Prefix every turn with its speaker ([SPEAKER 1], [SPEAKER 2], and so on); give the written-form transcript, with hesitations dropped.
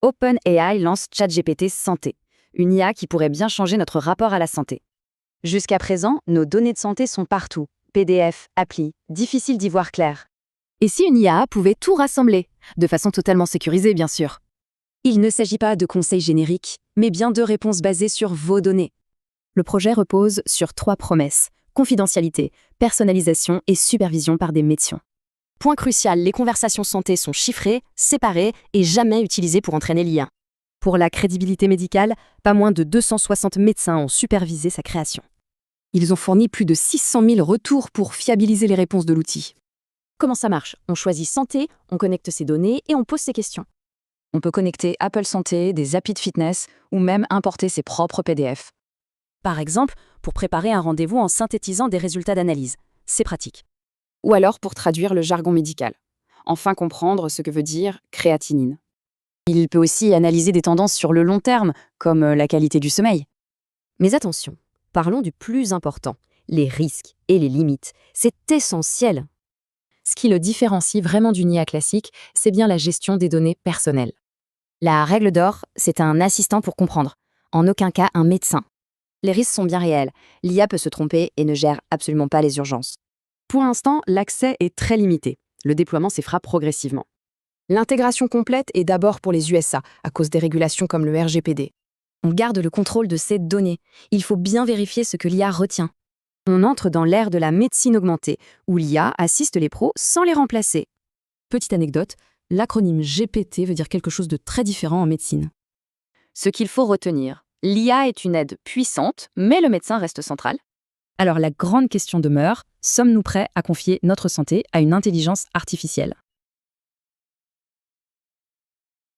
[SPEAKER 1] OpenAI lance ChatGPT Santé, une IA qui pourrait bien changer notre rapport à la santé. Jusqu'à présent, nos données de santé sont partout. PDF, appli, difficile d'y voir clair.
[SPEAKER 2] Et si une IA pouvait tout rassembler, de façon totalement sécurisée bien sûr?
[SPEAKER 1] Il ne s'agit pas de conseils génériques, mais bien de réponses basées sur vos données.
[SPEAKER 2] Le projet repose sur 3 promesses: confidentialité, personnalisation et supervision par des médecins. Point crucial, les conversations santé sont chiffrées, séparées et jamais utilisées pour entraîner l'IA. Pour la crédibilité médicale, pas moins de 260 médecins ont supervisé sa création.
[SPEAKER 3] Ils ont fourni plus de 600 000 retours pour fiabiliser les réponses de l'outil.
[SPEAKER 2] Comment ça marche? On choisit santé, on connecte ses données et on pose ses questions.
[SPEAKER 1] On peut connecter Apple Santé, des applis de fitness ou même importer ses propres PDF.
[SPEAKER 2] Par exemple, pour préparer un rendez-vous en synthétisant des résultats d'analyse. C'est pratique.
[SPEAKER 3] Ou alors pour traduire le jargon médical. Enfin comprendre ce que veut dire créatinine.
[SPEAKER 1] Il peut aussi analyser des tendances sur le long terme, comme la qualité du sommeil.
[SPEAKER 2] Mais attention, parlons du plus important, les risques et les limites. C'est essentiel.
[SPEAKER 3] Ce qui le différencie vraiment d'une IA classique, c'est bien la gestion des données personnelles.
[SPEAKER 1] La règle d'or, c'est un assistant pour comprendre. En aucun cas un médecin. Les risques sont bien réels. L'IA peut se tromper et ne gère absolument pas les urgences.
[SPEAKER 3] Pour l'instant, l'accès est très limité. Le déploiement s'effera progressivement. L'intégration complète est d'abord pour les USA, à cause des régulations comme le RGPD.
[SPEAKER 2] On garde le contrôle de ces données. Il faut bien vérifier ce que l'IA retient. On entre dans l'ère de la médecine augmentée, où l'IA assiste les pros sans les remplacer.
[SPEAKER 3] Petite anecdote, l'acronyme GPT veut dire quelque chose de très différent en médecine.
[SPEAKER 1] Ce qu'il faut retenir, l'IA est une aide puissante, mais le médecin reste central.
[SPEAKER 2] Alors la grande question demeure, sommes-nous prêts à confier notre santé à une intelligence artificielle ?